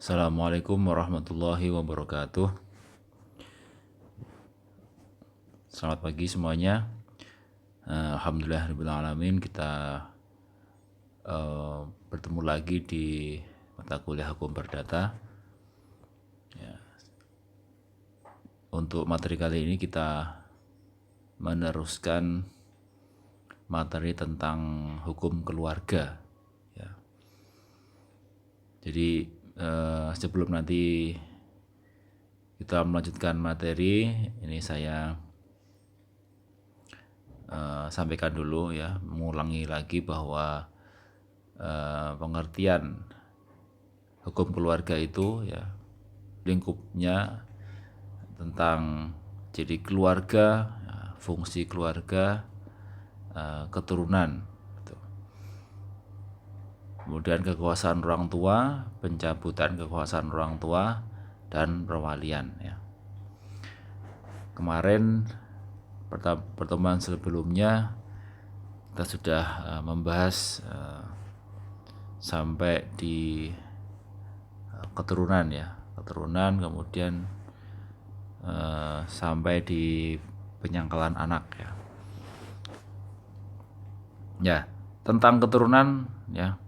Assalamualaikum warahmatullahi wabarakatuh. Selamat pagi semuanya. Alhamdulillahirabbil alamin, kita bertemu lagi di mata kuliah Hukum Perdata. Untuk materi kali ini kita meneruskan materi tentang hukum keluarga. Jadi sebelum nanti kita melanjutkan materi, ini saya sampaikan dulu ya, mengulangi lagi bahwa pengertian hukum keluarga itu ya lingkupnya tentang jadi keluarga, fungsi keluarga, keturunan, kemudian kekuasaan orang tua, pencabutan kekuasaan orang tua, dan perwalian ya. Kemarin pertemuan sebelumnya kita sudah membahas sampai di keturunan ya, kemudian sampai di penyangkalan anak ya. Ya, tentang keturunan ya,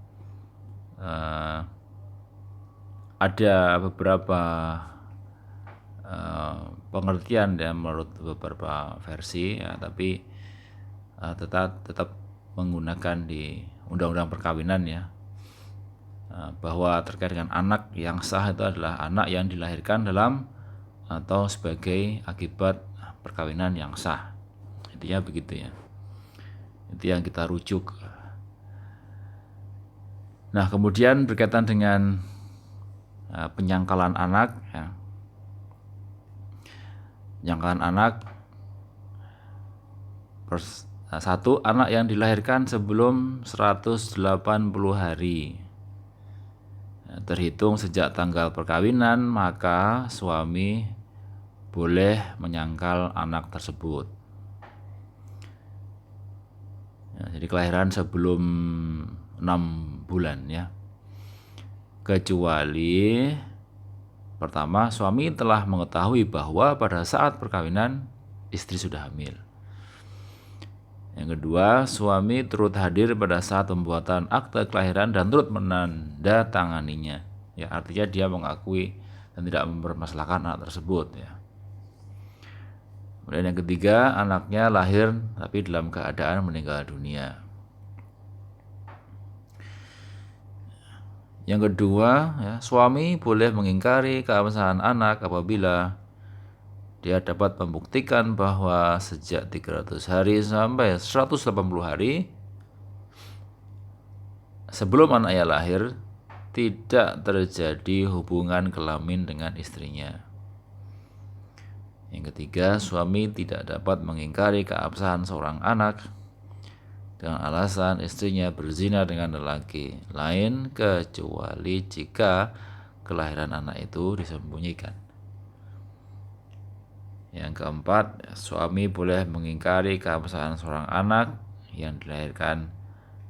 ada beberapa pengertian ya menurut beberapa versi ya, tapi tetap menggunakan di undang-undang perkawinan ya, bahwa terkait dengan anak yang sah itu adalah anak yang dilahirkan dalam atau sebagai akibat perkawinan yang sah. Intinya begitu ya, itu yang kita rujuk. Nah, kemudian berkaitan dengan penyangkalan anak ya. Penyangkalan anak, satu, anak yang dilahirkan sebelum 180 hari terhitung sejak tanggal perkawinan, maka suami boleh menyangkal anak tersebut ya, jadi kelahiran sebelum 6 bulan ya, kecuali pertama, suami telah mengetahui bahwa pada saat perkawinan istri sudah hamil. Yang kedua, suami turut hadir pada saat pembuatan akte kelahiran dan turut menandatanganinya. Ya, artinya dia mengakui dan tidak mempermasalahkan anak tersebut ya. Kemudian yang ketiga, anaknya lahir tapi dalam keadaan meninggal dunia. Yang kedua, ya, suami boleh mengingkari keabsahan anak apabila dia dapat membuktikan bahwa sejak 300 hari sampai 180 hari sebelum anaknya lahir tidak terjadi hubungan kelamin dengan istrinya. Yang ketiga, suami tidak dapat mengingkari keabsahan seorang anak dengan alasan istrinya berzina dengan lelaki lain kecuali jika kelahiran anak itu disembunyikan. Yang keempat, suami boleh mengingkari keabsahan seorang anak yang dilahirkan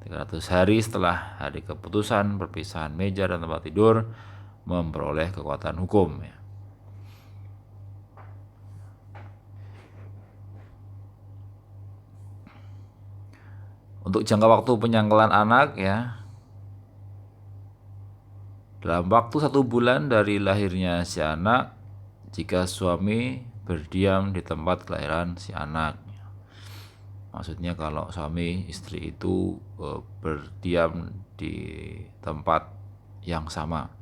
300 hari setelah hari keputusan perpisahan meja dan tempat tidur memperoleh kekuatan hukum ya. Untuk jangka waktu penyangkalan anak ya, dalam waktu 1 bulan dari lahirnya si anak, jika suami berdiam di tempat kelahiran si anak. Maksudnya kalau suami istri itu berdiam di tempat yang sama.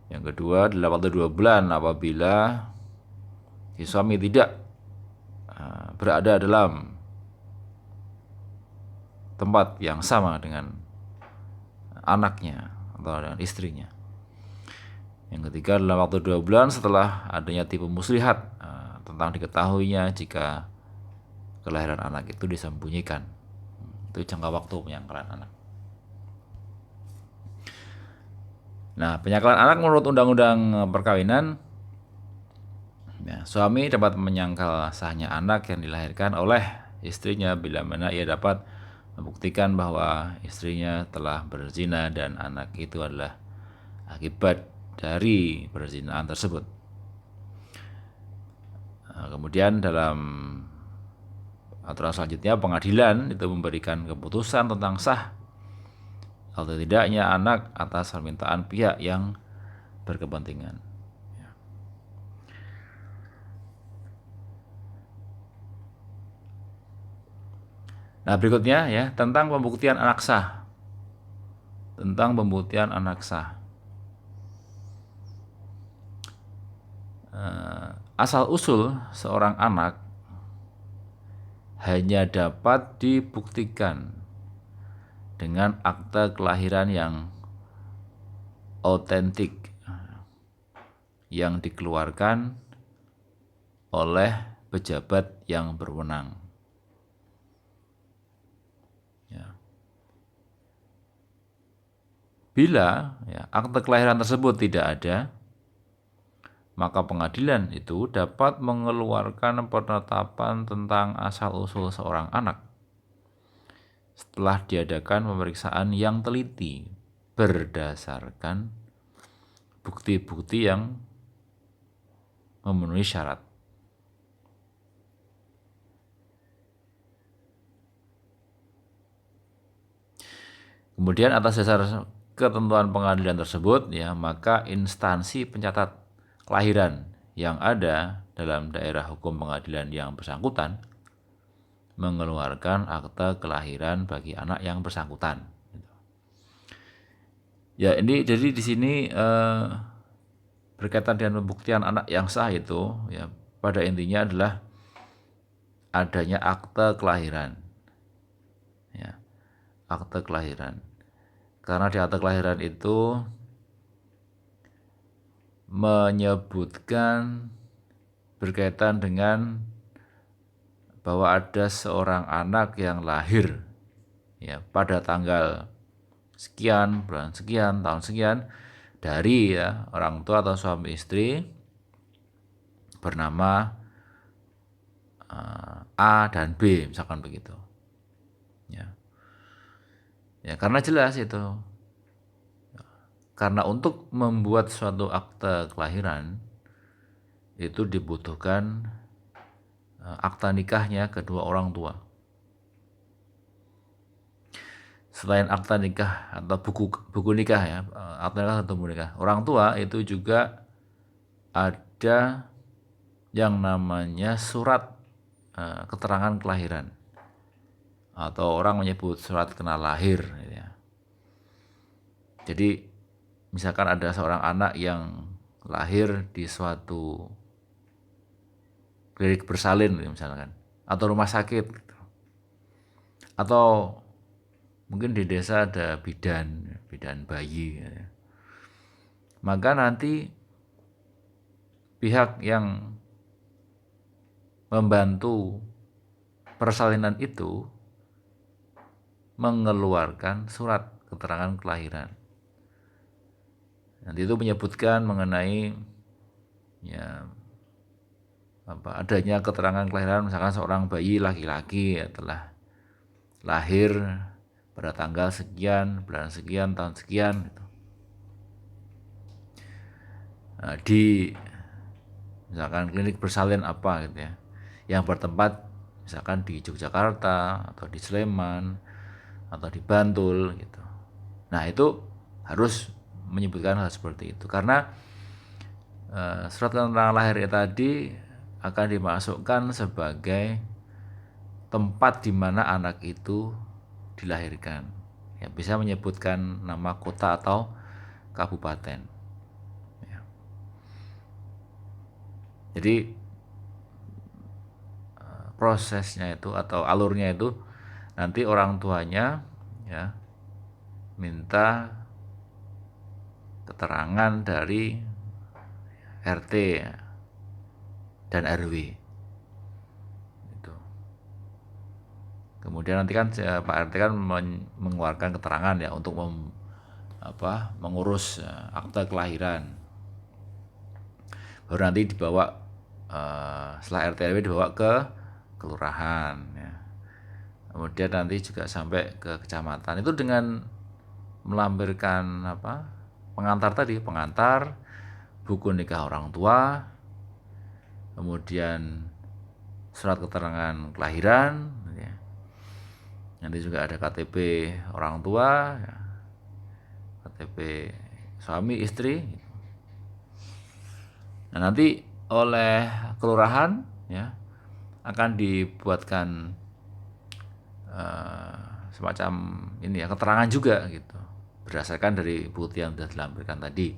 Yang kedua, dalam waktu 2 bulan apabila si suami tidak berada dalam tempat yang sama dengan anaknya atau dengan istrinya. Yang ketiga, dalam waktu 2 bulan setelah adanya tipu muslihat tentang diketahuinya jika kelahiran anak itu disembunyikan. Itu jangka waktu penyangkalan anak. Nah, penyangkalan anak menurut undang-undang perkawinan ya, suami dapat menyangkal sahnya anak yang dilahirkan oleh istrinya bila mana ia dapat membuktikan bahwa istrinya telah berzina dan anak itu adalah akibat dari perzinahan tersebut. Nah, kemudian dalam aturan selanjutnya pengadilan itu memberikan keputusan tentang sah atau tidaknya anak atas permintaan pihak yang berkepentingan. Nah, berikutnya ya tentang pembuktian anak sah. Tentang pembuktian anak sah. Asal usul seorang anak hanya dapat dibuktikan dengan akte kelahiran yang otentik yang dikeluarkan oleh pejabat yang berwenang. Ya. Bila akte kelahiran tersebut tidak ada, maka pengadilan itu dapat mengeluarkan penetapan tentang asal-usul seorang anak setelah diadakan pemeriksaan yang teliti berdasarkan bukti-bukti yang memenuhi syarat. Kemudian atas dasar ketentuan pengadilan tersebut maka instansi pencatat kelahiran yang ada dalam daerah hukum pengadilan yang bersangkutan mengeluarkan akte kelahiran bagi anak yang bersangkutan. Ya, ini jadi di sini berkaitan dengan pembuktian anak yang sah itu pada intinya adalah adanya akte kelahiran. Ya, akte kelahiran. Karena di akte kelahiran itu menyebutkan berkaitan dengan bahwa ada seorang anak yang lahir pada tanggal sekian, bulan sekian, tahun sekian dari orang tua atau suami istri bernama A dan B misalkan begitu. Ya, karena jelas itu. Karena untuk membuat suatu akte kelahiran itu dibutuhkan akta nikahnya kedua orang tua. Selain akta nikah atau buku nikah akta nikah atau buku nikah, orang tua itu juga ada yang namanya surat keterangan kelahiran atau orang menyebut surat kenal lahir. Jadi misalkan ada seorang anak yang lahir di suatu klinik bersalin misalkan, atau rumah sakit atau mungkin di desa ada bidan bayi maka nanti pihak yang membantu persalinan itu mengeluarkan surat keterangan kelahiran. Nanti itu menyebutkan mengenai adanya keterangan kelahiran, misalkan seorang bayi laki-laki telah lahir pada tanggal sekian, bulan sekian, tahun sekian gitu. Nah, di misalkan klinik bersalin apa gitu yang bertempat misalkan di Yogyakarta atau di Sleman atau di Bantul gitu. Nah, itu harus menyebutkan hal seperti itu karena surat keterangan lahir tadi akan dimasukkan sebagai tempat di mana anak itu dilahirkan. Bisa menyebutkan nama kota atau kabupaten. Jadi prosesnya itu atau alurnya itu nanti orang tuanya minta keterangan dari RT dan RW. Itu. Kemudian nanti kan Pak RT kan mengeluarkan keterangan untuk mengurus akte kelahiran. Baru nanti dibawa setelah RT RW dibawa ke kelurahan kemudian nanti juga sampai ke kecamatan itu dengan melampirkan pengantar tadi, pengantar, buku nikah orang tua, kemudian surat keterangan kelahiran, ya. Nanti juga ada KTP orang tua, ya. KTP suami istri. Nah, nanti oleh kelurahan ya akan dibuatkan semacam ini ya keterangan juga gitu berdasarkan dari bukti yang sudah dilampirkan tadi.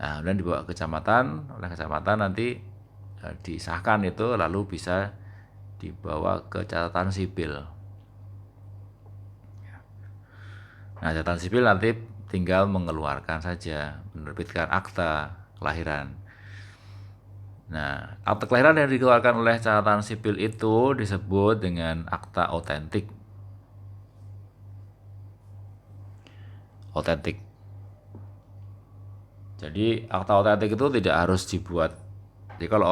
Nah, kemudian dibawa ke kecamatan, oleh kecamatan nanti disahkan itu lalu bisa dibawa ke catatan sipil. Nah, catatan sipil nanti tinggal mengeluarkan saja, menerbitkan akta kelahiran. Nah, akta kelahiran yang dikeluarkan oleh catatan sipil itu disebut dengan akta otentik. Otentik. Jadi akta otentik itu tidak harus dibuat. Jadi kalau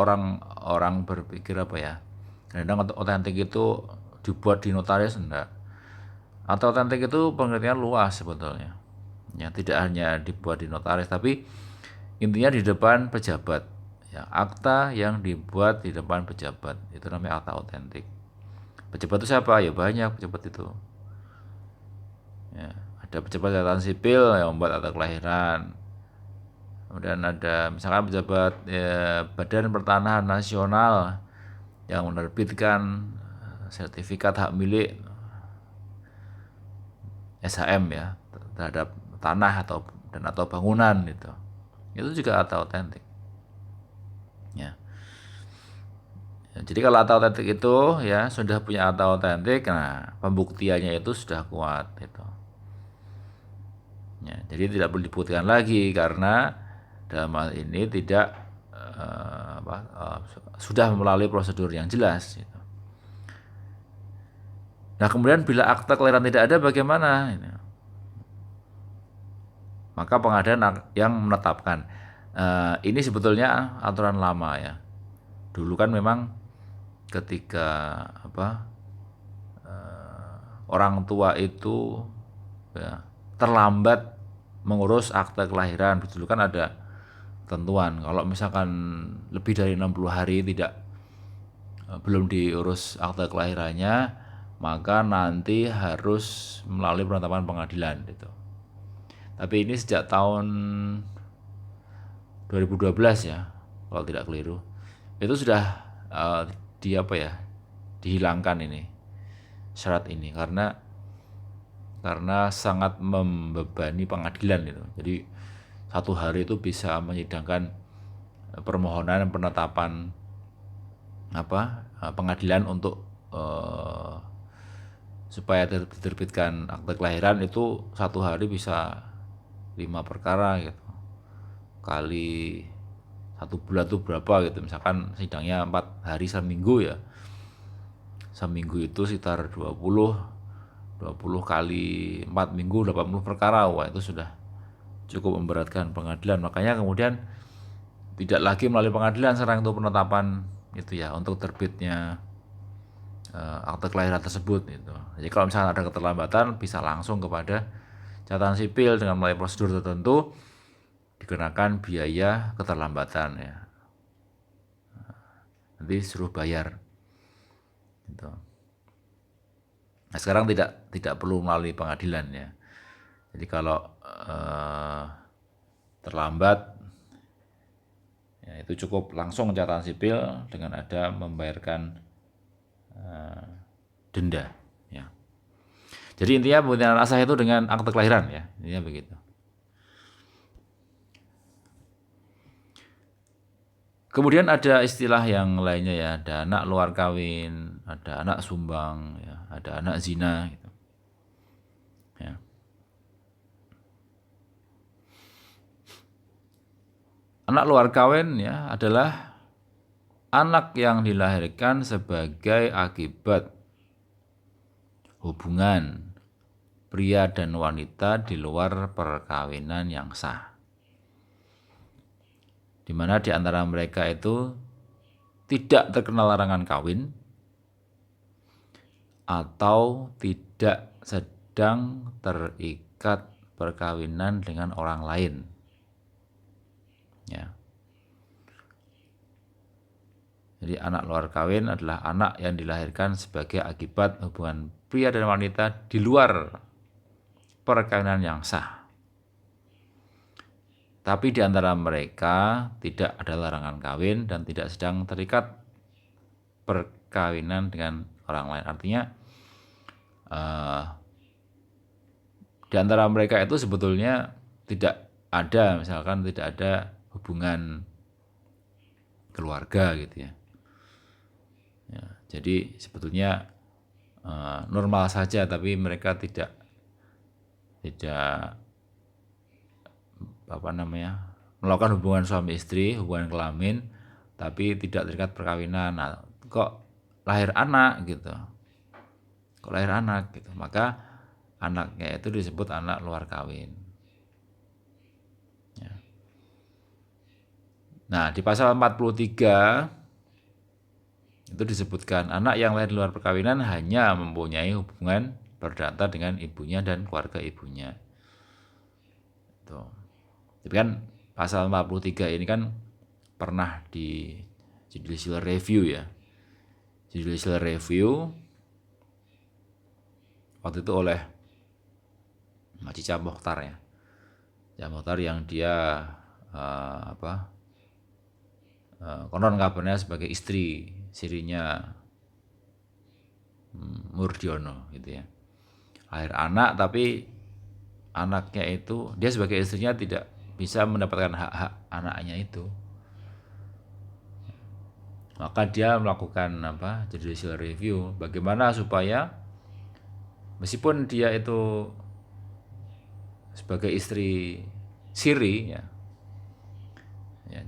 orang berpikir apa ya, kadang otentik itu dibuat di notaris, enggak. Akta otentik itu pengertian luas sebetulnya. Ya, tidak hanya dibuat di notaris, tapi intinya di depan pejabat. Ya, akta yang dibuat di depan pejabat itu namanya akta otentik. Pejabat itu siapa? Ya banyak pejabat itu. Ya, ada pejabat catatan sipil yang membuat akta kelahiran. Kemudian ada misalkan pejabat Badan Pertanahan Nasional yang menerbitkan sertifikat hak milik SHM ya terhadap tanah atau bangunan gitu. Itu juga akta otentik. Ya. Jadi kalau akta otentik itu ya sudah punya akta otentik, nah pembuktiannya itu sudah kuat gitu. Ya, jadi tidak perlu dibuktikan lagi karena dalam hal ini tidak sudah melalui prosedur yang jelas. Gitu. Nah kemudian bila akta kelahiran tidak ada bagaimana? Maka pengadilan yang menetapkan. Ini sebetulnya aturan lama ya. Dulu kan memang ketika orang tua itu ya, terlambat mengurus akta kelahiran, dulu kan ada ketentuan kalau misalkan lebih dari 60 hari belum diurus akta kelahirannya, maka nanti harus melalui penetapan pengadilan gitu. Tapi ini sejak tahun 2012 ya, kalau tidak keliru, itu sudah dihilangkan ini syarat ini karena sangat membebani pengadilan itu. Jadi satu hari itu bisa menyidangkan permohonan penetapan pengadilan untuk supaya diterbitkan akta kelahiran itu satu hari bisa 5 perkara gitu. Kali 1 bulan itu berapa gitu. Misalkan sidangnya 4 hari seminggu ya. Seminggu itu sekitar 20 kali 4 minggu 80 perkara. Wah, itu sudah cukup memberatkan pengadilan. Makanya kemudian tidak lagi melalui pengadilan sekarang itu penetapan itu ya untuk terbitnya akte kelahiran tersebut gitu. Jadi kalau misalnya ada keterlambatan bisa langsung kepada catatan sipil dengan melalui prosedur tertentu dikenakan biaya keterlambatan ya. Nanti suruh bayar gitu. Nah, sekarang tidak perlu melalui pengadilan ya. Jadi kalau terlambat ya, itu cukup langsung catatan sipil dengan ada membayarkan denda ya. Jadi intinya pembuktian asah itu dengan akte kelahiran ya, intinya begitu. Kemudian ada istilah yang lainnya ya, ada anak luar kawin, ada anak sumbang, ya, ada anak zina gitu. Ya. Anak luar kawin ya adalah anak yang dilahirkan sebagai akibat hubungan pria dan wanita di luar perkawinan yang sah, di mana di antara mereka itu tidak terkena larangan kawin atau tidak sedang terikat perkawinan dengan orang lain. Ya. Jadi anak luar kawin adalah anak yang dilahirkan sebagai akibat hubungan pria dan wanita di luar perkawinan yang sah. Tapi di antara mereka tidak ada larangan kawin dan tidak sedang terikat perkawinan dengan orang lain. Artinya di antara mereka itu sebetulnya tidak ada, misalkan tidak ada hubungan keluarga gitu ya. Ya, jadi sebetulnya normal saja, tapi mereka tidak melakukan hubungan suami istri, hubungan kelamin, tapi tidak terikat perkawinan. Nah, kok lahir anak gitu, maka anaknya itu disebut anak luar kawin. Ya. Nah, di pasal 43 itu disebutkan anak yang lahir di luar perkawinan hanya mempunyai hubungan perdata dengan ibunya dan keluarga ibunya. Tuh. Tapi kan pasal 43 ini kan pernah di judicial review ya. Judicial review waktu itu oleh Cica Mokhtar ya. Cica Mokhtar yang dia konon kabarnya sebagai istri sirinya Murdiono gitu ya. Lahir anak, tapi anaknya itu dia sebagai istrinya tidak bisa mendapatkan hak-hak anaknya itu. Maka dia melakukan judicial review, bagaimana supaya meskipun dia itu sebagai istri siri ya,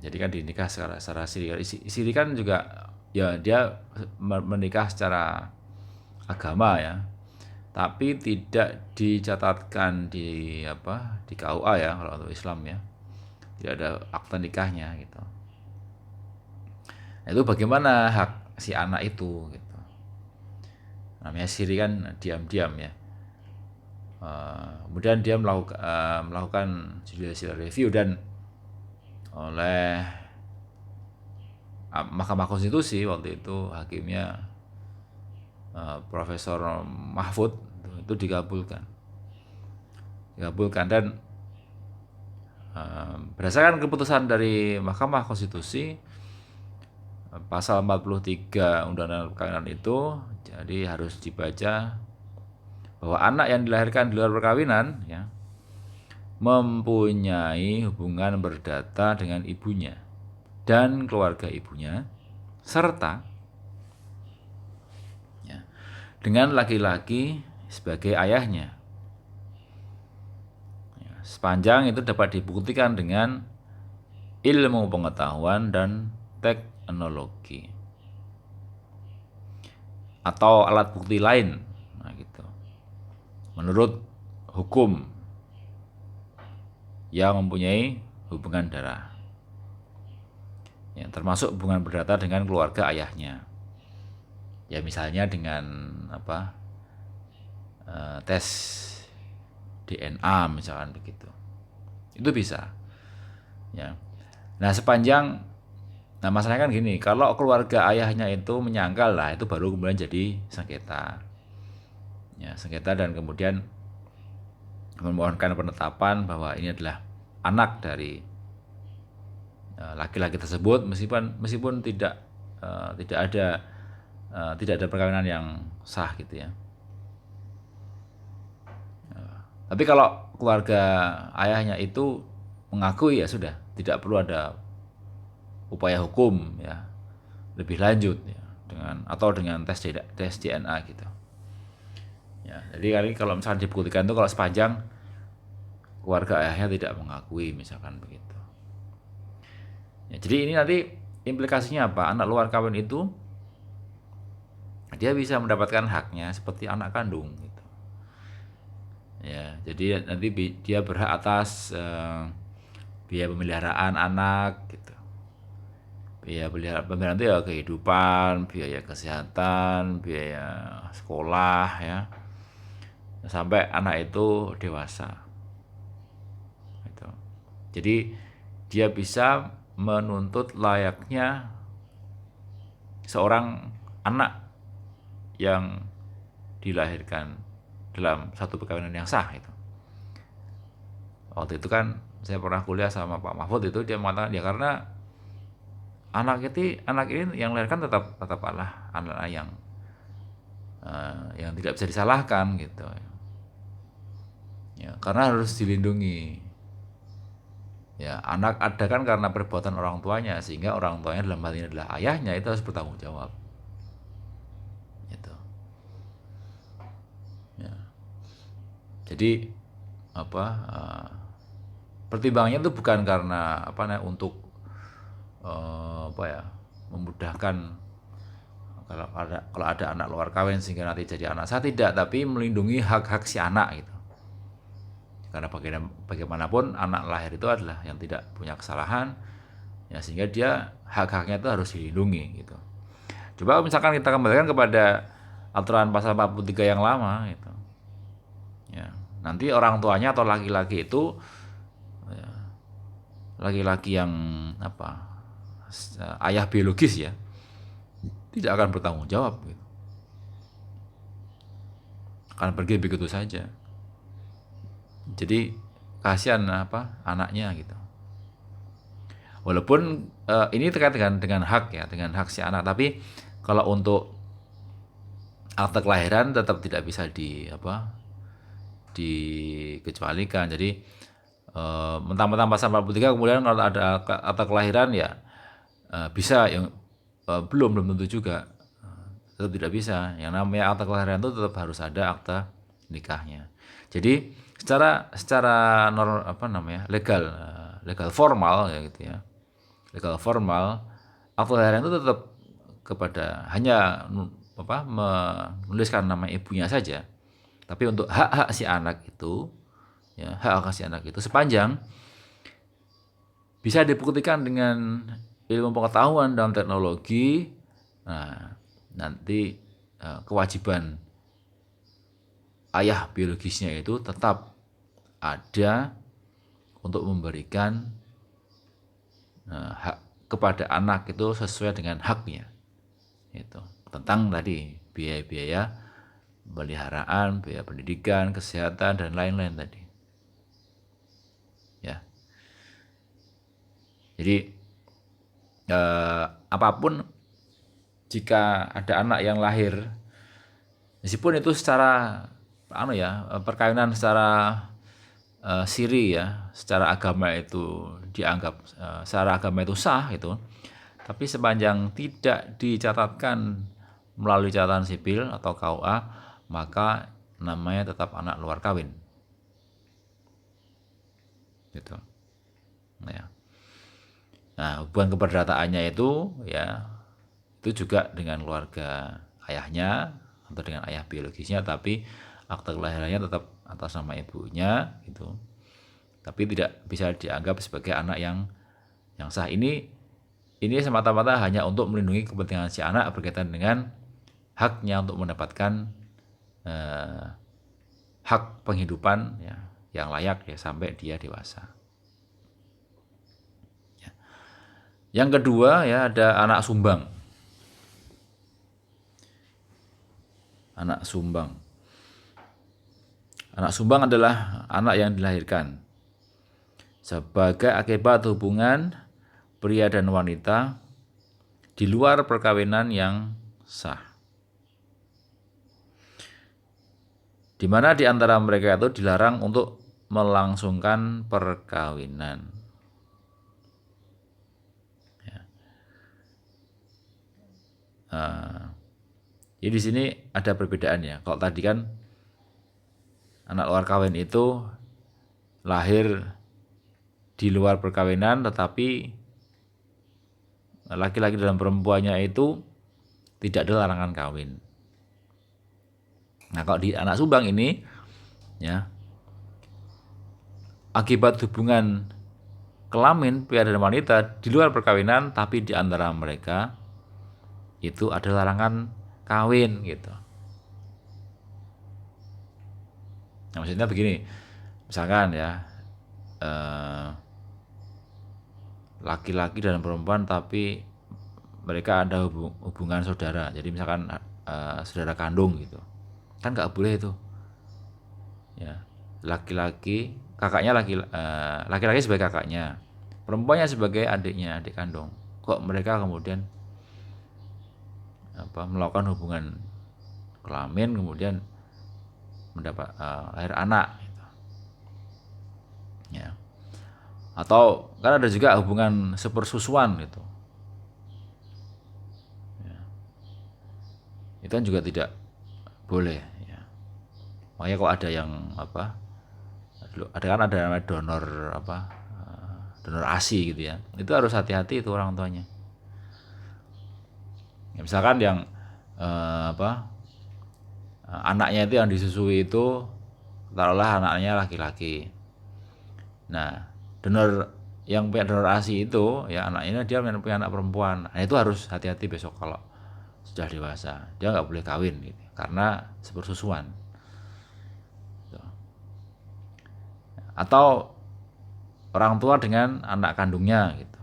jadi kan dinikah secara siri. Siri kan juga ya dia menikah secara agama ya, tapi tidak dicatatkan di KUA ya kalau untuk Islam ya, tidak ada akta nikahnya gitu. Itu bagaimana hak si anak itu gitu. Namanya siri kan diam-diam ya. Kemudian dia melakukan judicial review dan oleh Mahkamah Konstitusi waktu itu hakimnya Profesor Mahfud itu dikabulkan dan berdasarkan keputusan dari Mahkamah Konstitusi pasal 43 Undang-Undang Perkawinan itu jadi harus dibaca bahwa anak yang dilahirkan di luar perkawinan ya mempunyai hubungan perdata dengan ibunya dan keluarga ibunya serta ya, dengan laki-laki sebagai ayahnya. Ya, sepanjang itu dapat dibuktikan dengan ilmu pengetahuan dan teknologi atau alat bukti lain. Nah, gitu. Menurut hukum yang mempunyai hubungan darah. Ya, termasuk hubungan perdata dengan keluarga ayahnya. Ya misalnya dengan tes DNA misalkan begitu. Itu bisa. Ya. Nah, masalahnya kan gini, kalau keluarga ayahnya itu menyangkal lah, itu baru kemudian jadi sengketa. Ya, sengketa dan kemudian memohonkan penetapan bahwa ini adalah anak dari laki-laki tersebut meskipun tidak ada perkawinan yang sah gitu ya. Tapi kalau keluarga ayahnya itu mengakui ya sudah, tidak perlu ada upaya hukum ya lebih lanjut ya dengan tes DNA gitu. Ya, jadi kalau misalkan dibuktikan itu kalau sepanjang keluarga ayahnya tidak mengakui misalkan begitu. Ya, jadi ini nanti implikasinya apa? Anak luar kawin itu dia bisa mendapatkan haknya seperti anak kandung gitu. Ya, jadi nanti dia berhak atas biaya pemeliharaan anak gitu. Biaya pemeliharaan itu ya kehidupan, biaya kesehatan, biaya sekolah ya. Sampai anak itu dewasa. Gitu. Jadi dia bisa menuntut layaknya seorang anak yang dilahirkan dalam satu perkawinan yang sah itu. Waktu itu kan saya pernah kuliah sama Pak Mahfud, itu dia mengatakan ya karena anak ini yang melahirkan tetap adalah anak yang tidak bisa disalahkan gitu ya, karena harus dilindungi ya. Anak ada kan karena perbuatan orang tuanya, sehingga orang tuanya dalam hal ini adalah ayahnya, itu harus bertanggung jawab gitu ya. Jadi apa pertimbangannya itu bukan karena untuk apa ya, memudahkan kalau ada anak luar kawin sehingga nanti jadi anak sah, tidak, tapi melindungi hak-hak si anak gitu. Karena bagaimanapun anak lahir itu adalah yang tidak punya kesalahan ya, sehingga dia hak-haknya itu harus dilindungi gitu. Coba misalkan kita kembalikan kepada aturan pasal 43 yang lama gitu ya, nanti orang tuanya atau laki-laki itu ya, laki-laki yang ayah biologis ya, tidak akan bertanggung jawab gitu, akan pergi begitu saja. Jadi kasihan anaknya gitu. Walaupun ini terkait dengan hak ya, dengan hak si anak, tapi kalau untuk akte kelahiran tetap tidak bisa dikecualikan. Jadi mentang-mentang pasal 43 kemudian kalau ada akte kelahiran ya bisa, yang belum tentu juga, tetap tidak bisa. Yang namanya akte kelahiran itu tetap harus ada akte nikahnya. Jadi secara legal formal ya gitu ya, legal formal akte kelahiran itu tetap hanya menuliskan nama ibunya saja. Tapi untuk hak-hak si anak itu ya, hak-hak si anak itu sepanjang bisa dibuktikan dengan ilmu pengetahuan dan teknologi, nah nanti kewajiban ayah biologisnya itu tetap ada untuk memberikan hak kepada anak itu sesuai dengan haknya. Itu tentang tadi biaya-biaya pemeliharaan, biaya pendidikan, kesehatan dan lain-lain tadi. Ya. Jadi apapun, jika ada anak yang lahir, meskipun itu secara perkawinan secara siri ya, secara agama itu dianggap secara agama itu sah itu, tapi sepanjang tidak dicatatkan melalui catatan sipil atau KUA, maka namanya tetap anak luar kawin gitu ya. Nah, hubungan keperdataannya itu ya, itu juga dengan keluarga ayahnya atau dengan ayah biologisnya, tapi akte kelahirannya tetap atas nama ibunya gitu. Tapi tidak bisa dianggap sebagai anak yang sah. Ini semata-mata hanya untuk melindungi kepentingan si anak berkaitan dengan haknya untuk mendapatkan hak penghidupan ya, yang layak ya sampai dia dewasa. Ya. Yang kedua ya, ada anak sumbang. Anak sumbang. Anak sumbang adalah anak yang dilahirkan sebagai akibat hubungan pria dan wanita di luar perkawinan yang sah, di mana di antara mereka itu dilarang untuk melangsungkan perkawinan. Ya. Jadi di sini ada perbedaannya. Kalau tadi kan anak luar kawin itu lahir di luar perkawinan, tetapi laki-laki dan perempuannya itu tidak ada larangan kawin. Nah, kalau di anak sumbang ini ya, akibat hubungan kelamin pria dan wanita di luar perkawinan, tapi di antara mereka itu ada larangan kawin gitu. Nah, maksudnya begini, misalkan ya, laki-laki dan perempuan tapi mereka ada hubungan saudara, jadi misalkan saudara kandung gitu, kan nggak boleh itu ya. Laki-laki kakaknya laki-laki sebagai kakaknya, perempuannya sebagai adiknya, adik kandung, kok mereka kemudian melakukan hubungan kelamin kemudian mendapat lahir anak gitu. Ya, atau kan ada juga hubungan sepersusuan gitu ya. Itu kan juga tidak boleh ya. Makanya kok ada yang ada namanya donor donor ASI gitu ya, itu harus hati-hati itu orang tuanya ya. Misalkan yang anaknya itu yang disusui itu taruhlah anaknya laki-laki, nah yang punya donor ASI itu ya anaknya dia punya anak perempuan, nah itu harus hati-hati besok kalau sudah dewasa, dia nggak boleh kawin gitu, karena sepersusuan. Atau orang tua dengan anak kandungnya gitu,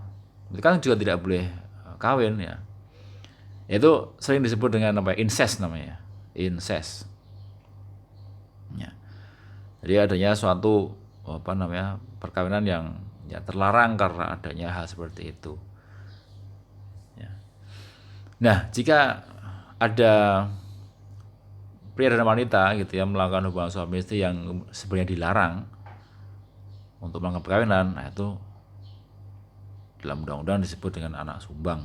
itu kan juga tidak boleh kawin ya. Itu sering disebut dengan incest namanya, incest ya. Jadi adanya suatu perkawinan yang ya terlarang karena adanya hal seperti itu ya. Nah, jika ada pria dan wanita gitu ya melakukan hubungan suami istri yang sebenarnya dilarang untuk melakukan perkawinan, nah itu dalam undang-undang disebut dengan anak sumbang.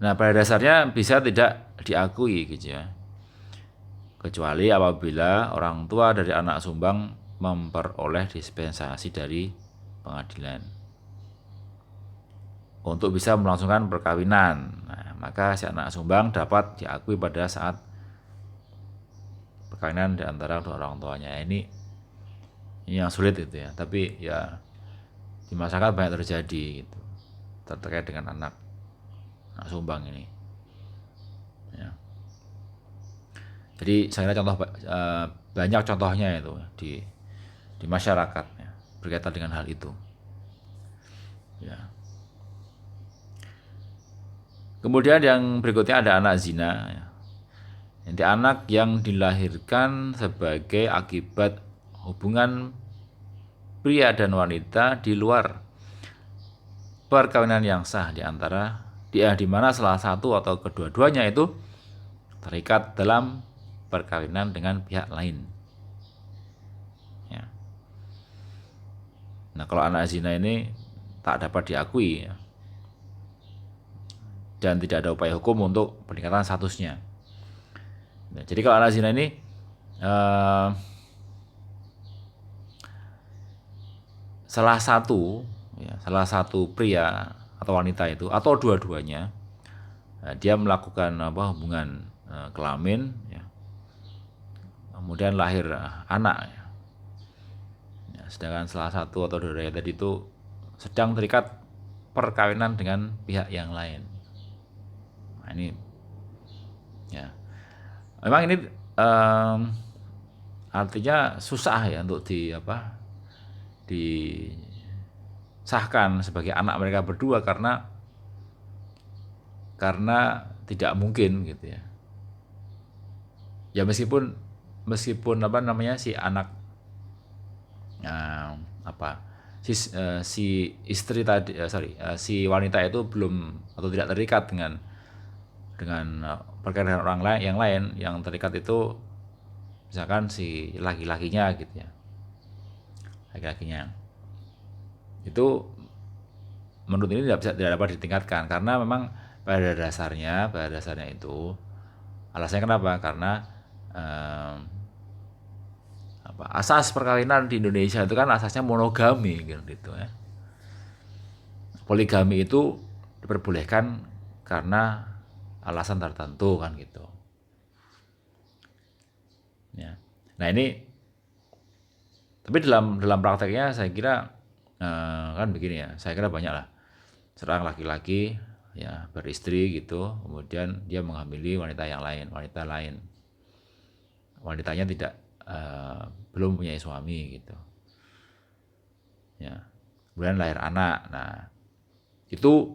Nah, pada dasarnya bisa tidak diakui gitu ya, kecuali apabila orang tua dari anak sumbang memperoleh dispensasi dari pengadilan untuk bisa melangsungkan perkawinan. Nah, maka si anak sumbang dapat diakui pada saat perkawinan di antara dua orang tuanya. Ini yang sulit itu ya, tapi ya di masyarakat banyak terjadi gitu, terkait dengan anak sumbang ini ya. Jadi saya kira banyak contohnya itu di masyarakat ya, berkaitan dengan hal itu ya. Kemudian yang berikutnya ada anak zina ya. Jadi anak yang dilahirkan sebagai akibat hubungan pria dan wanita di luar perkawinan yang sah di mana salah satu atau kedua-duanya itu terikat dalam perkawinan dengan pihak lain ya. Nah, kalau anak zina ini tak dapat diakui ya, dan tidak ada upaya hukum untuk peningkatan statusnya. Nah, jadi kalau anak zina ini salah satu pria atau wanita itu atau dua-duanya dia melakukan hubungan kelamin ya, kemudian lahir anak ya. Ya, sedangkan salah satu atau dua-duanya tadi itu sedang terikat perkawinan dengan pihak yang lain. Nah, ini ya memang ini artinya susah ya untuk disahkan sebagai anak mereka berdua karena tidak mungkin gitu ya. Ya meskipun si anak si istri tadi si wanita itu belum atau tidak terikat dengan perkara orang lain yang terikat itu misalkan si laki-lakinya gitu ya, laki-lakinya itu menurut ini tidak dapat ditingkatkan karena memang pada dasarnya itu alasannya kenapa, karena asas perkawinan di Indonesia itu kan asasnya monogami gitu ya. Poligami itu diperbolehkan karena alasan tertentu kan gitu ya. Nah ini tapi dalam prakteknya saya kira kan begini ya, saya kira banyak lah seorang laki-laki ya beristri gitu, kemudian dia menghamili wanita lain, wanitanya tidak belum punya suami gitu. ya. Kemudian lahir anak. Nah, itu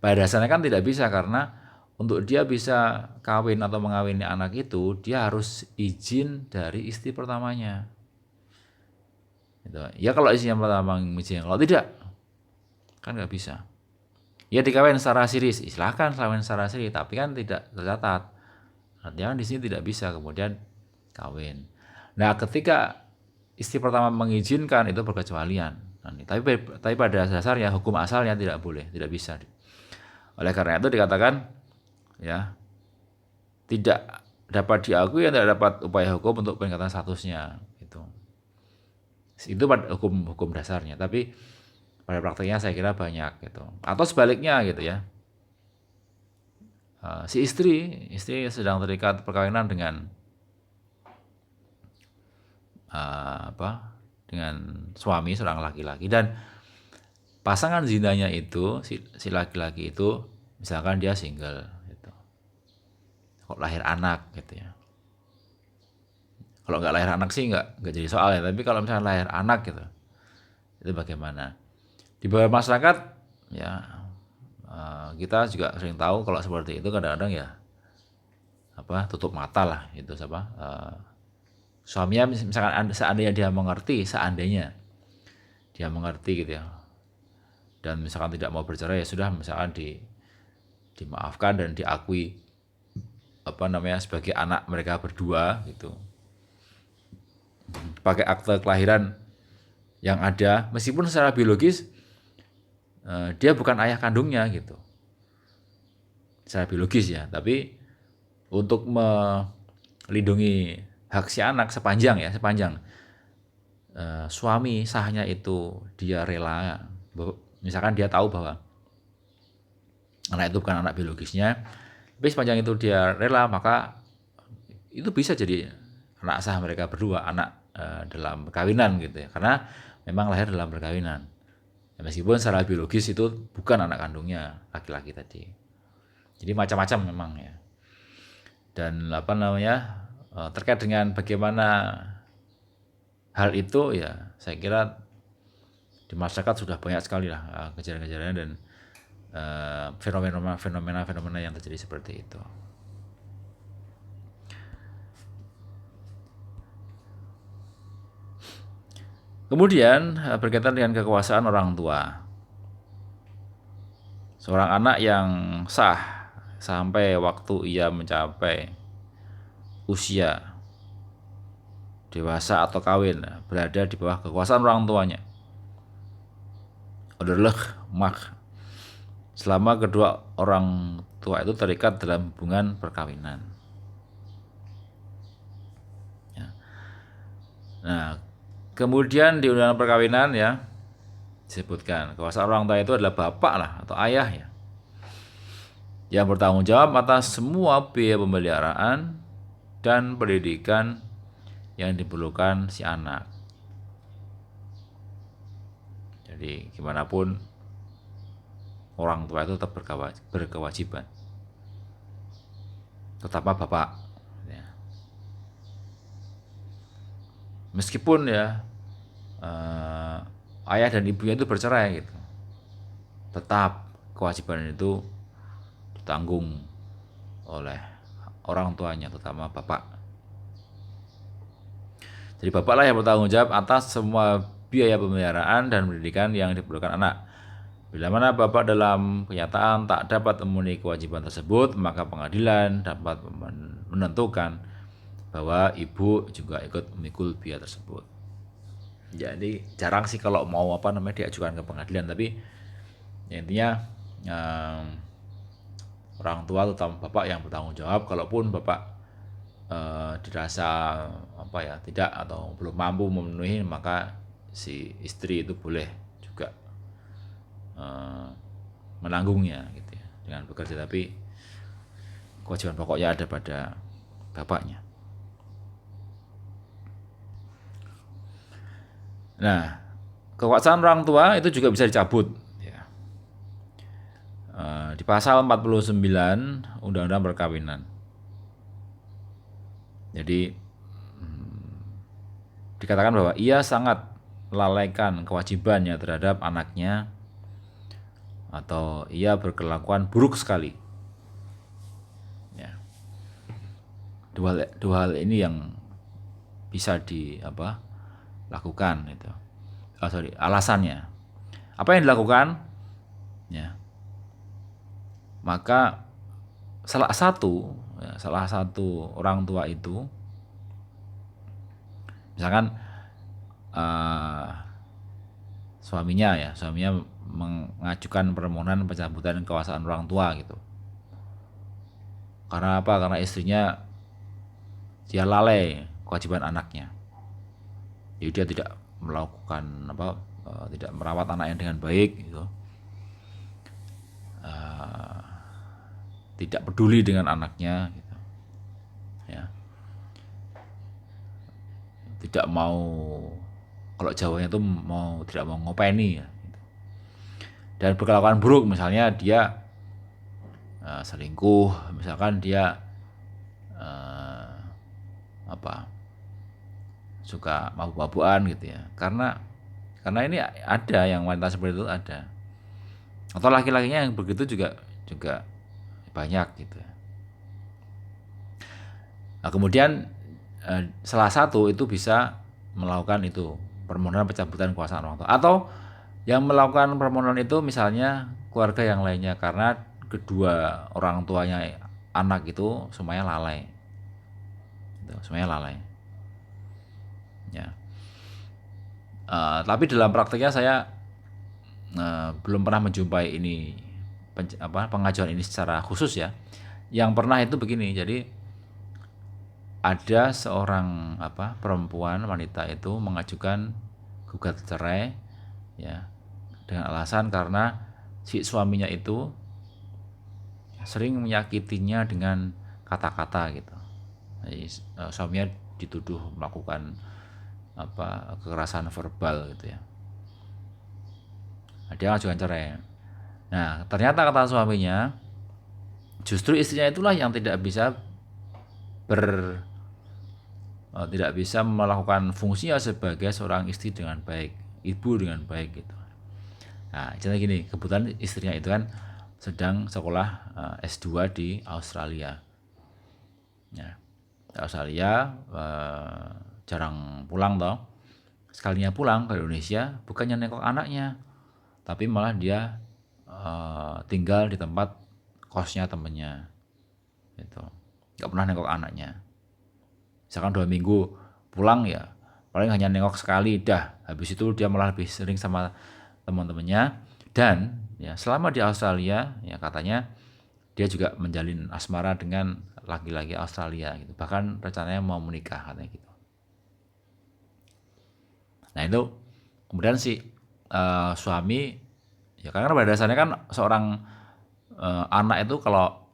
pada dasarnya kan tidak bisa, karena untuk dia bisa kawin atau mengawini anak itu, dia harus izin dari istri pertamanya. Gitu. Ya kalau istri yang pertama izin, kalau tidak, kan nggak bisa. Ya dikawin secara siri, silahkan kawin secara siri, tapi kan tidak tercatat. Artinya kan di sini tidak bisa kemudian kawin. Nah, ketika istri pertama mengizinkan, itu berkecualian. Nah, tapi pada dasarnya hukum asalnya tidak boleh, tidak bisa. Oleh karena itu dikatakan, ya, tidak dapat diakui dan tidak dapat upaya hukum untuk peningkatan statusnya, gitu. Itu pada hukum dasarnya, tapi pada prakteknya saya kira banyak gitu. Atau sebaliknya gitu ya. Si istri sedang terikat perkawinan dengan dengan suami seorang laki-laki, dan pasangan zinanya itu si laki-laki itu misalkan dia single gitu. Kok lahir anak gitu ya. Kalau nggak lahir anak sih nggak jadi soal ya, tapi kalau misalnya lahir anak gitu, itu bagaimana? Di beberapa masyarakat ya, kita juga sering tahu kalau seperti itu kadang-kadang ya tutup mata lah itu suaminya, misalkan seandainya dia mengerti gitu ya, dan misalkan tidak mau bercerai, ya sudah, misalkan dimaafkan dan diakui sebagai anak mereka berdua gitu, pakai akte kelahiran yang ada, meskipun secara biologis dia bukan ayah kandungnya gitu, secara biologis ya, tapi untuk melindungi hak si anak sepanjang suami sahnya itu dia rela, misalkan dia tahu bahwa anak itu bukan anak biologisnya, tapi sepanjang itu dia rela, maka itu bisa jadi anak sah mereka berdua, anak dalam perkawinan gitu ya, karena memang lahir dalam perkawinan ya, meskipun secara biologis itu bukan anak kandungnya laki-laki tadi. Jadi macam-macam memang ya. Dan terkait dengan bagaimana hal itu ya, saya kira di masyarakat sudah banyak sekali lah kejadian-kejadian dan fenomena yang terjadi seperti itu. Kemudian berkaitan dengan kekuasaan orang tua. Seorang anak yang sah sampai waktu ia mencapai usia dewasa atau kawin berada di bawah kekuasaan orang tuanya. Adalah selama kedua orang tua itu terikat dalam hubungan perkawinan. Ya. Nah, kemudian di undang-undang perkawinan ya disebutkan kekuasaan orang tua itu adalah bapak lah atau ayah ya, yang bertanggung jawab atas semua biaya pemeliharaan dan pendidikan yang diperlukan si anak. Jadi gimana pun orang tua itu tetap berkewajiban, terutama bapak ya. Meskipun ya ayah dan ibunya itu bercerai gitu, tetap kewajiban itu ditanggung oleh orang tuanya, terutama bapak. Jadi bapaklah yang bertanggung jawab atas semua biaya pemeliharaan dan pendidikan yang diperlukan anak. Bila mana bapak dalam kenyataan tak dapat memenuhi kewajiban tersebut, maka pengadilan dapat menentukan bahwa ibu juga ikut memikul biaya tersebut. Jadi jarang sih kalau mau diajukan ke pengadilan, tapi ya intinya orang tua terutama bapak yang bertanggung jawab. Kalaupun bapak dirasa tidak atau belum mampu memenuhi, maka si istri itu boleh juga menanggungnya gitu ya, dengan bekerja, tapi kewajiban pokoknya ada pada bapaknya. Nah, kekuasaan orang tua itu juga bisa dicabut ya. Di pasal 49 Undang-Undang Perkawinan. Jadi dikatakan bahwa ia sangat melalaikan kewajibannya terhadap anaknya, atau ia berkelakuan buruk sekali. Ya. Dua hal ini yang bisa lakukan itu. Alasannya. Apa yang dilakukan? Ya. Maka salah satu orang tua itu, misalkan suaminya mengajukan permohonan pencabutan kekuasaan orang tua gitu. Karena apa? Karena istrinya dia lalai kewajiban anaknya. Jadi dia tidak melakukan tidak merawat anaknya dengan baik gitu. Tidak peduli dengan anaknya gitu. Ya. Tidak mau, kalau Jawanya itu tidak mau ngopeni ya, gitu. Dan berkelakuan buruk, misalnya dia selingkuh, misalkan dia suka mabuk-mabukan gitu ya. Karena ini ada yang wanita seperti itu, ada. Atau laki-lakinya yang begitu juga banyak gitu ya. Nah, kemudian salah satu itu bisa melakukan itu permohonan pencabutan kekuasaan orang tua, atau yang melakukan permohonan itu misalnya keluarga yang lainnya, karena kedua orang tuanya anak itu semuanya lalai. Ya. Tapi dalam prakteknya saya belum pernah menjumpai ini pengajuan ini secara khusus ya. Yang pernah itu begini, jadi ada seorang perempuan, wanita itu mengajukan gugat cerai ya, dengan alasan karena si suaminya itu sering menyakitinya dengan kata-kata gitu. Jadi, suaminya dituduh melakukan kekerasan verbal gitu ya. Nah, dia mengajukan cerai. Nah, ternyata kata suaminya, justru istrinya itulah yang tidak bisa melakukan fungsinya sebagai seorang istri dengan baik, ibu dengan baik gitu. Nah, jadi gini, kebetulan istrinya itu kan sedang sekolah S2 di Australia. Ya, di Australia jarang pulang toh. Sekalinya pulang ke Indonesia, bukannya nengok anaknya, tapi malah dia tinggal di tempat kosnya temennya gitu. Gak pernah nengok anaknya. Misalkan 2 minggu pulang ya paling hanya nengok sekali dah, habis itu dia malah lebih sering sama teman-temannya. Dan ya selama di Australia ya katanya dia juga menjalin asmara dengan laki-laki Australia gitu, bahkan rencananya mau menikah katanya gitu. Nah itu kemudian si suami ya, karena pada dasarnya kan seorang anak itu kalau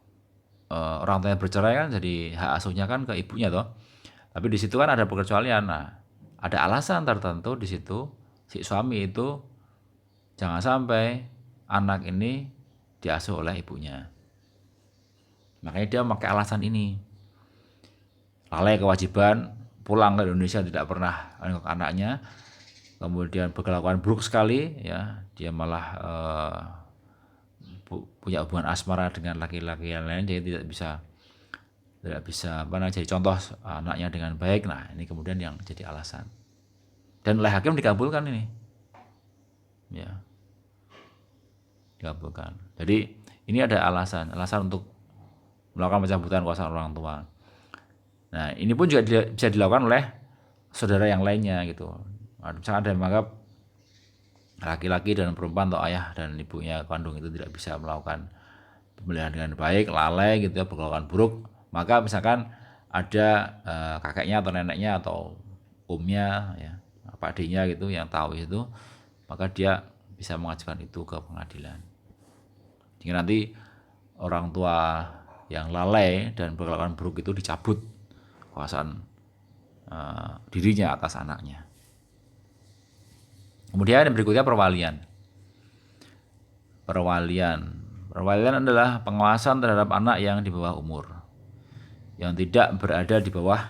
orang tuanya bercerai kan jadi hak asuhnya kan ke ibunya toh. Tapi di situ kan ada pengecualian. Nah, ada alasan tertentu di situ si suami itu jangan sampai anak ini diasuh oleh ibunya. Makanya dia memakai alasan ini. Lalai kewajiban, pulang ke Indonesia tidak pernah nengok anaknya, kemudian berkelakuan buruk sekali ya, dia malah punya hubungan asmara dengan laki-laki yang lain, jadi tidak bisa jadi contoh anaknya dengan baik. Nah, ini kemudian yang jadi alasan. Dan oleh hakim dikabulkan ini. Ya. Dikabulkan. Jadi ini ada alasan untuk melakukan pencabutan kekuasaan orang tua. Nah, ini pun juga bisa dilakukan oleh saudara yang lainnya gitu. Misalnya ada yang menganggap laki-laki dan perempuan atau ayah dan ibunya kandung itu tidak bisa melakukan pemeliharaan dengan baik, lalai gitu ya, berkelakuan buruk, maka misalkan ada kakeknya atau neneknya atau omnya ya, pak adiknya gitu yang tahu itu, maka dia bisa mengajukan itu ke pengadilan. Jadi nanti orang tua yang lalai dan berkelakuan buruk itu dicabut kekuasaan dirinya atas anaknya. Kemudian yang berikutnya perwalian. Perwalian adalah pengawasan terhadap anak yang di bawah umur, yang tidak berada di bawah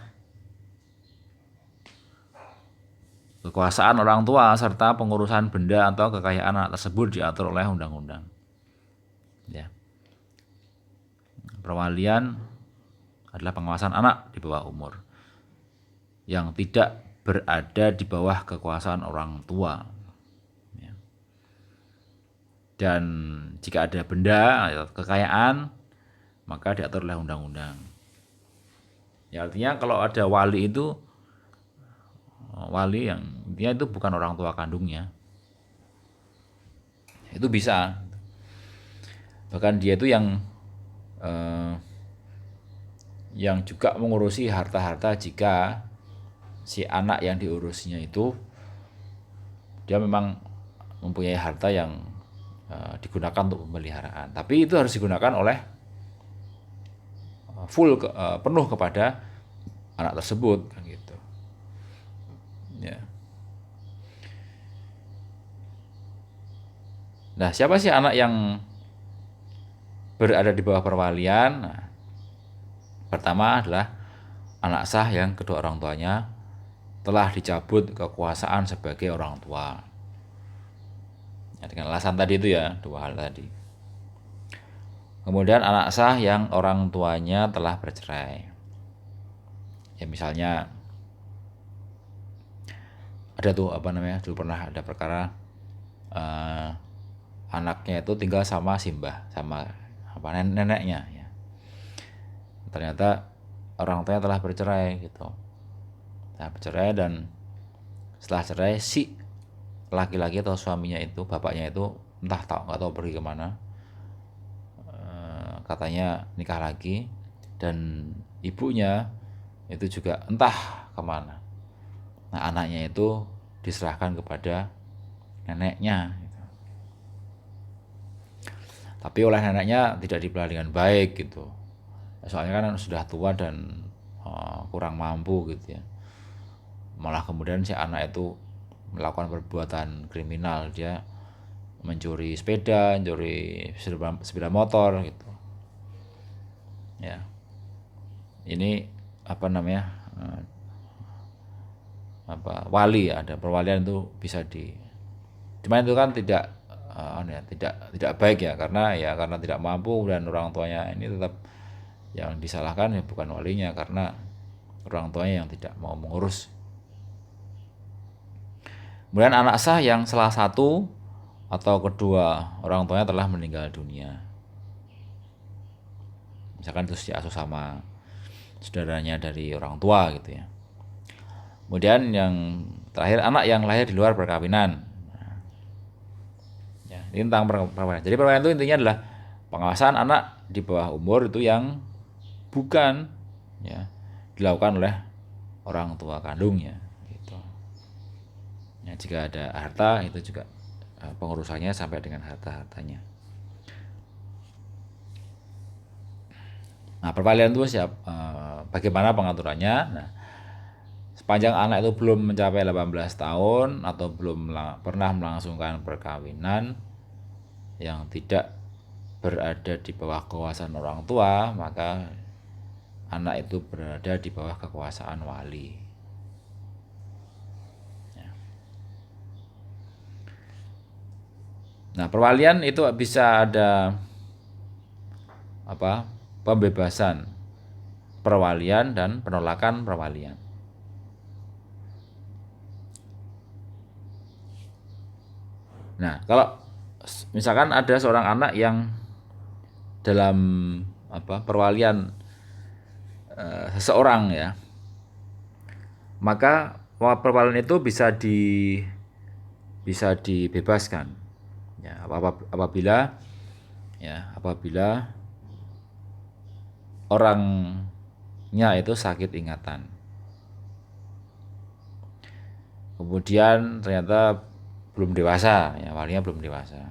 kekuasaan orang tua serta pengurusan benda atau kekayaan anak tersebut diatur oleh undang-undang. Ya. Perwalian adalah pengawasan anak di bawah umur yang tidak berada di bawah kekuasaan orang tua. Ya. Dan jika ada benda atau kekayaan, maka diatur oleh undang-undang. Ya, artinya kalau ada wali itu, wali yang dia itu bukan orang tua kandungnya, itu bisa. Bahkan dia itu yang juga mengurusi harta-harta jika si anak yang diurusnya itu dia memang mempunyai harta yang digunakan untuk pemeliharaan. Tapi itu harus digunakan oleh penuh kepada anak tersebut kan gitu. Ya. Nah, siapa sih anak yang berada di bawah perwalian? Nah, pertama adalah anak sah yang kedua orang tuanya telah dicabut kekuasaan sebagai orang tua. Ya, dengan alasan tadi itu ya, dua hal tadi. Kemudian anak sah yang orang tuanya telah bercerai. Ya misalnya ada tuh dulu pernah ada perkara anaknya itu tinggal sama simbah, sama neneknya ya. Ternyata orang tuanya telah bercerai gitu. Nah, bercerai dan setelah cerai si laki-laki atau suaminya itu, bapaknya itu entah nggak tahu pergi kemana, katanya nikah lagi, dan ibunya itu juga entah kemana. Nah, anaknya itu diserahkan kepada neneknya gitu. Tapi oleh neneknya tidak dipelihara dengan baik gitu, soalnya kan sudah tua dan kurang mampu gitu ya. Malah kemudian si anak itu melakukan perbuatan kriminal, dia mencuri sepeda, mencuri sepeda motor gitu. Ya, ini wali ya, ada perwalian itu bisa cuman itu kan tidak baik ya, karena tidak mampu dan orang tuanya ini tetap yang disalahkan ya bukan walinya, karena orang tuanya yang tidak mau mengurus. Kemudian anak sah yang salah satu atau kedua orang tuanya telah meninggal dunia. Misalkan terus diasuh sama saudaranya dari orang tua gitu ya. Kemudian yang terakhir anak yang lahir di luar perkawinan. Ya, ini tentang perkawinan. Jadi perkawinan itu intinya adalah pengawasan anak di bawah umur itu yang bukan ya dilakukan oleh orang tua kandungnya. Ya, jika ada harta itu juga pengurusannya sampai dengan harta-hartanya. Nah, perwalian itu bagaimana pengaturannya? Nah, sepanjang anak itu belum mencapai 18 tahun atau belum pernah melangsungkan perkawinan yang tidak berada di bawah kekuasaan orang tua, maka anak itu berada di bawah kekuasaan wali. Nah, perwalian itu bisa ada pembebasan perwalian dan penolakan perwalian. Nah, kalau misalkan ada seorang anak yang dalam perwalian seseorang ya, maka perwalian itu bisa dibebaskan. Ya, apabila orangnya itu sakit ingatan, kemudian ternyata belum dewasa, ya walinya belum dewasa,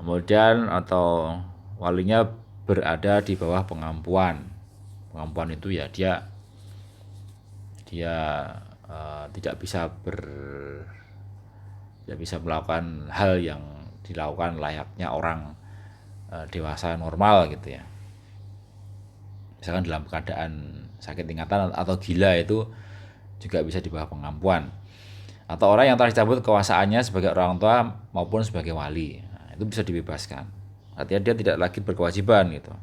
kemudian atau walinya berada di bawah pengampuan itu ya dia tidak bisa melakukan hal yang dilakukan layaknya orang dewasa normal gitu ya. Misalkan dalam keadaan sakit ingatan atau gila itu juga bisa di bawah pengampuan. Atau orang yang telah dicabut kekuasaannya sebagai orang tua maupun sebagai wali, nah, itu bisa dibebaskan. Artinya dia tidak lagi berkewajiban gitu.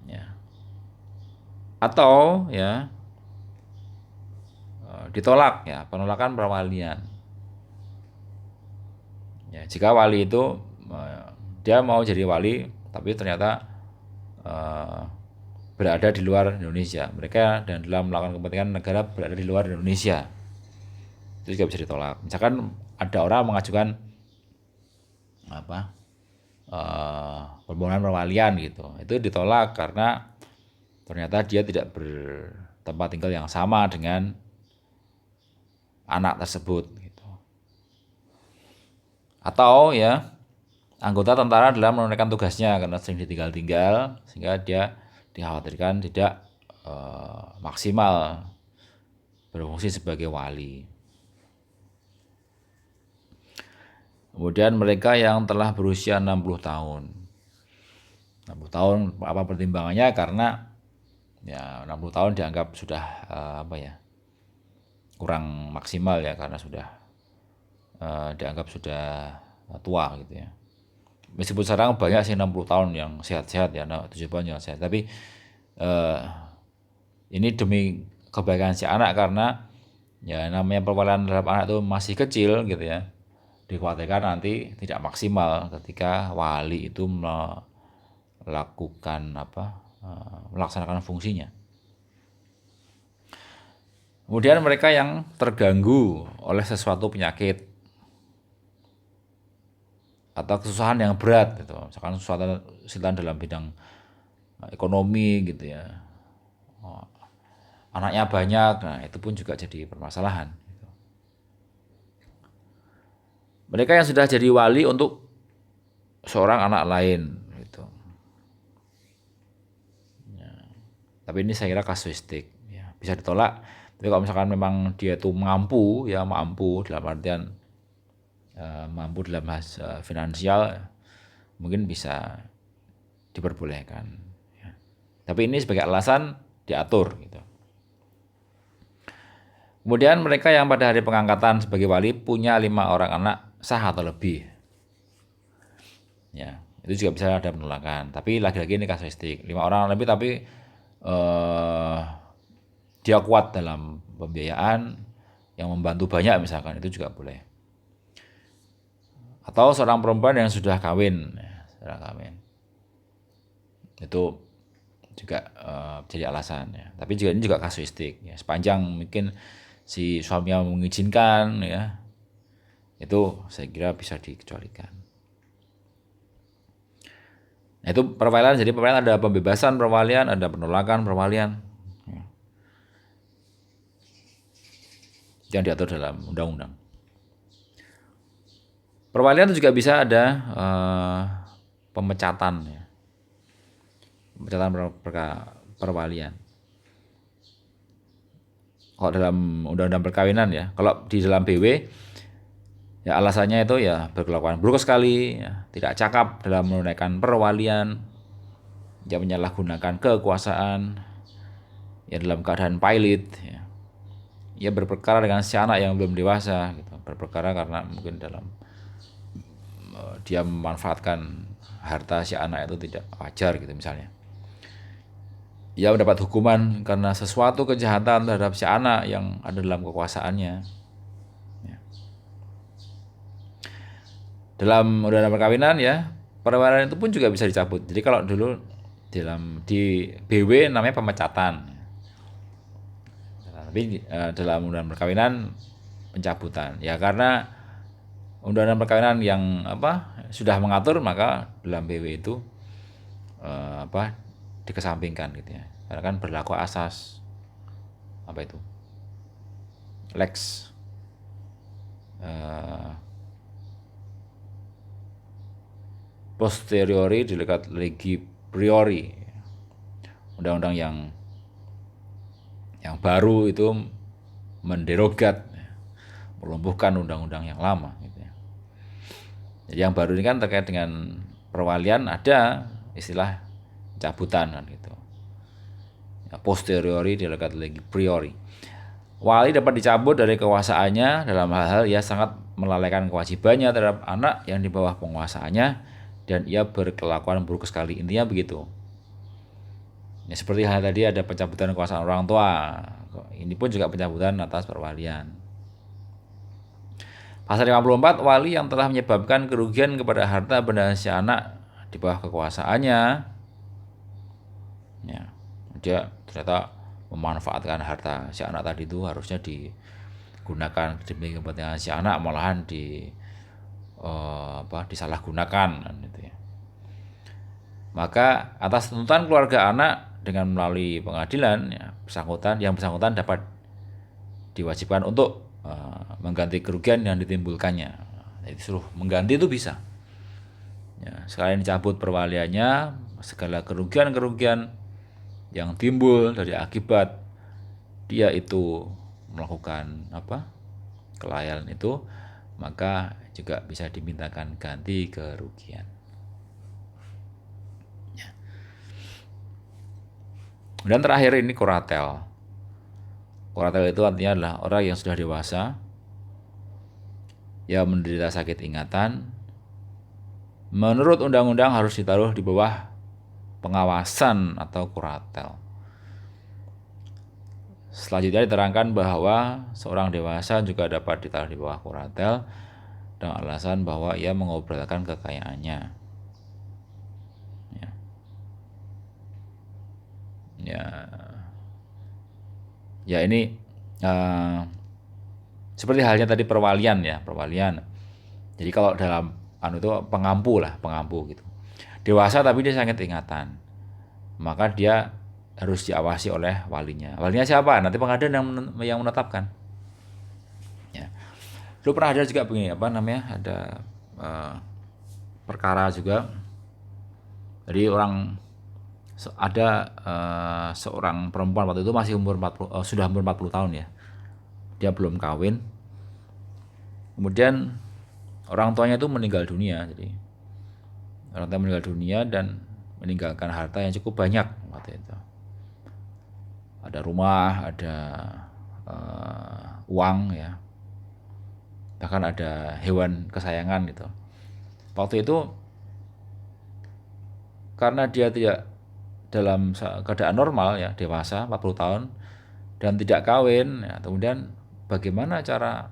Ya. Atau ya ditolak ya, penolakan perwalian. Ya, jika wali itu dia mau jadi wali tapi ternyata berada di luar Indonesia, mereka dan dalam melakukan kepentingan negara berada di luar Indonesia, itu juga bisa ditolak. Misalkan ada orang mengajukan permohonan perwalian gitu, itu ditolak karena ternyata dia tidak bertempat tinggal yang sama dengan anak tersebut gitu. Atau ya anggota tentara dalam menunaikan tugasnya karena sering ditinggal-tinggal sehingga dia dikhawatirkan tidak maksimal berfungsi sebagai wali. Kemudian mereka yang telah berusia 60 tahun. 60 tahun apa pertimbangannya? Karena ya 60 tahun dianggap sudah kurang maksimal ya, karena sudah dianggap sudah tua gitu ya. Meskipun sekarang banyak sih 60 tahun yang sehat-sehat ya, 70 tahun yang sehat, tapi ini demi kebaikan si anak, karena ya namanya perwalian terhadap anak itu masih kecil gitu ya, dikhawatirkan nanti tidak maksimal ketika wali itu melaksanakan fungsinya. Kemudian mereka yang terganggu oleh sesuatu penyakit atau kesusahan yang berat gitu, misalkan kesulitan dalam bidang ekonomi gitu ya, anaknya banyak, nah itu pun juga jadi permasalahan gitu. Mereka yang sudah jadi wali untuk seorang anak lain gitu ya, tapi ini saya kira kasuistik ya, bisa ditolak. Tapi kalau misalkan memang dia itu mampu dalam artian mampu dalam finansial, mungkin bisa diperbolehkan ya. Tapi ini sebagai alasan diatur gitu. Kemudian mereka yang pada hari pengangkatan sebagai wali punya 5 orang anak sah atau lebih ya, itu juga bisa ada penolakan. Tapi lagi-lagi ini kasuistik, 5 orang lebih tapi dia kuat dalam pembiayaan yang membantu banyak misalkan, itu juga boleh. Atau seorang perempuan yang sudah kawin itu juga jadi alasan ya. Tapi juga ini juga kasuistik ya, sepanjang mungkin si suaminya mengizinkan ya, itu saya kira bisa dikecualikan. Nah, itu perwalian. Jadi perwalian ada pembebasan perwalian, ada penolakan perwalian yang diatur dalam undang-undang. Perwalian itu juga bisa ada pemecatan ya. Pemecatan perwalian. Kalau dalam undang-undang perkawinan ya, kalau di dalam BW ya alasannya itu ya berkelakuan buruk sekali ya, tidak cakap dalam menunaikan perwalian, dia menyalahgunakan kekuasaan ya dalam keadaan pailit ya. Ia berperkara dengan si anak yang belum dewasa gitu. Berperkara karena mungkin dalam dia memanfaatkan harta si anak itu tidak wajar gitu misalnya. Ia mendapat hukuman karena sesuatu kejahatan terhadap si anak yang ada dalam kekuasaannya ya. Dalam undang-undang perkawinan ya, perwalian itu pun juga bisa dicabut. Jadi kalau dulu di BW namanya pemecatan, tapi dalam undang-undang perkawinan pencabutan ya, karena undang-undang perkawinan yang sudah mengatur, maka dalam BW itu dikesampingkan gitu ya, karena kan berlaku asas lex posteriori delegat legi priori, undang-undang yang baru itu menderogat, melumpuhkan undang-undang yang lama gitu ya. Jadi yang baru ini kan terkait dengan perwalian ada istilah cabutan kan gitu. posteriori delegat legi priori. Wali dapat dicabut dari kekuasaannya dalam hal-hal ia sangat melalaikan kewajibannya terhadap anak yang di bawah penguasaannya dan ia berkelakuan buruk sekali. Intinya begitu. Ya, seperti hal tadi ada pencabutan kekuasaan orang tua. Ini pun juga pencabutan atas perwalian. Pasal 54, wali yang telah menyebabkan kerugian kepada harta benda si anak di bawah kekuasaannya, ya, dia ternyata memanfaatkan harta si anak tadi itu harusnya digunakan demi kepentingan si anak, malahan disalahgunakan gitu ya. Maka atas tuntutan keluarga anak dengan melalui pengadilan, ya, yang bersangkutan dapat diwajibkan untuk mengganti kerugian yang ditimbulkannya. Jadi suruh mengganti itu bisa. Ya, sekalian dicabut perwaliannya, segala kerugian-kerugian yang timbul dari akibat dia itu melakukan kelalaian itu, maka juga bisa dimintakan ganti kerugian. Ya. Dan terakhir ini kuratel. Kuratel itu artinya adalah orang yang sudah dewasa, yang menderita sakit ingatan, menurut undang-undang harus ditaruh di bawah pengawasan atau kuratel. Selanjutnya diterangkan bahwa seorang dewasa juga dapat ditaruh di bawah kuratel dengan alasan bahwa ia mengobrolkan kekayaannya. Ya ini seperti halnya tadi perwalian ya, perwalian. Jadi kalau dalam itu pengampu gitu. Dewasa tapi dia sakit ingatan, maka dia harus diawasi oleh walinya. Walinya siapa? Nanti pengadilan yang menetapkan. Ya. Dulu pernah ada juga begini ada perkara juga. Jadi ada seorang perempuan waktu itu masih sudah umur 40 tahun ya. Dia belum kawin. Kemudian orang tuanya itu meninggal dunia. Jadi orang tua meninggal dunia dan meninggalkan harta yang cukup banyak waktu itu. Ada rumah, ada uang ya. Bahkan ada hewan kesayangan gitu. Waktu itu karena dia tidak dalam keadaan normal ya, dewasa 40 tahun dan tidak kawin ya, kemudian bagaimana cara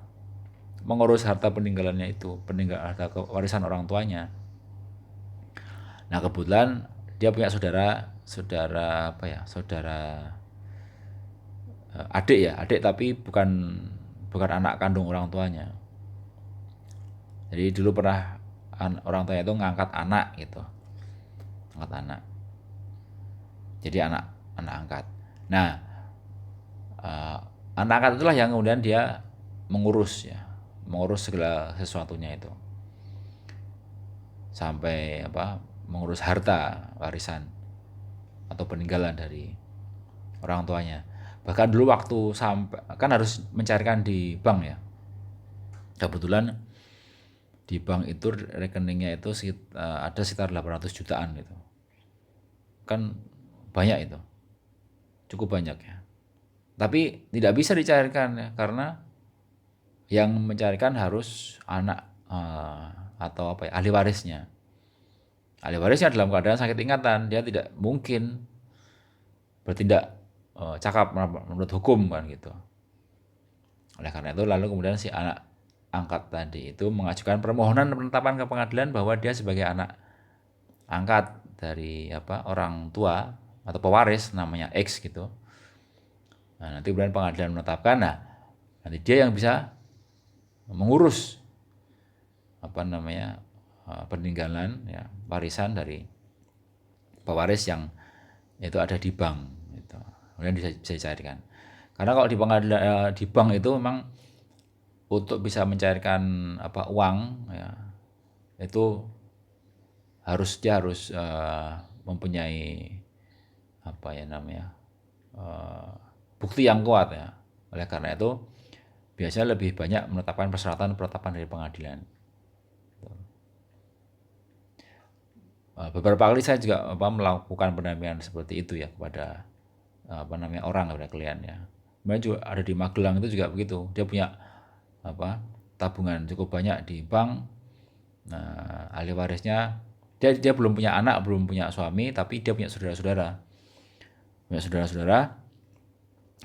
mengurus harta peninggalannya itu, harta warisan orang tuanya. Nah, kebetulan dia punya saudara adik tapi bukan anak kandung orang tuanya. Jadi dulu pernah orang tuanya itu ngangkat anak gitu. Angkat anak. Jadi anak angkat. Nah, anak angkat itulah yang kemudian dia mengurus segala sesuatunya itu. Sampai mengurus harta warisan atau peninggalan dari orang tuanya. Bahkan dulu waktu sampai kan harus mencairkan di bank ya. Kebetulan di bank itu rekeningnya itu ada sekitar 800 jutaan gitu. Kan banyak itu. Cukup banyak ya. Tapi tidak bisa dicairkan ya, karena yang mencairkan harus anak atau ahli warisnya. Ahli warisnya dalam keadaan sakit ingatan, dia tidak mungkin bertindak cakap menurut hukum kan gitu. Oleh karena itu lalu kemudian si anak angkat tadi itu mengajukan permohonan penetapan ke pengadilan bahwa dia sebagai anak angkat dari orang tua atau pewaris namanya X gitu. Nah, nanti kemudian pengadilan menetapkan, nanti dia yang bisa mengurus peninggalan ya, warisan dari pewaris yang itu ada di bank gitu. Kemudian bisa dicairkan. Karena kalau di pengadilan di bank itu memang untuk bisa mencairkan uang ya, itu dia harus mempunyai bukti yang kuat ya. Oleh karena itu biasanya lebih banyak menetapkan persyaratan penetapan dari pengadilan. Beberapa kali saya juga melakukan pendampingan seperti itu ya kepada orang kepada klien ya. Kemudian juga ada di Magelang itu juga begitu. Dia punya tabungan cukup banyak di bank. Nah, ahli warisnya dia belum punya anak, belum punya suami, tapi dia punya saudara-saudara.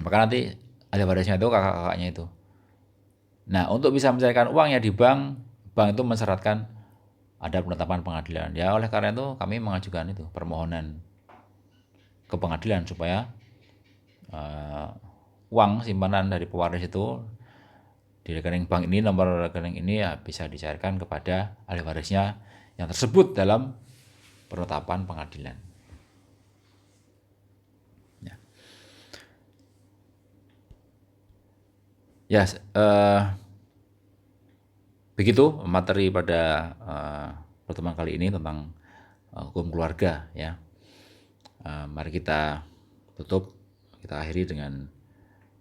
Maka nanti ahli warisnya itu kakak-kakaknya itu. Nah, untuk bisa mencairkan uangnya di bank, bank itu mensyaratkan ada penetapan pengadilan. Ya, oleh karena itu kami mengajukan itu permohonan ke pengadilan supaya uang simpanan dari pewaris itu di rekening bank ini, nomor rekening ini ya bisa dicairkan kepada ahli warisnya yang tersebut dalam penetapan pengadilan. Ya, begitu materi pada pertemuan kali ini tentang hukum keluarga ya. Mari kita tutup, kita akhiri dengan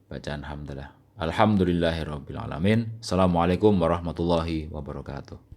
bacaan hamdalah. Alhamdulillahirabbil alamin. Assalamualaikum warahmatullahi wabarakatuh.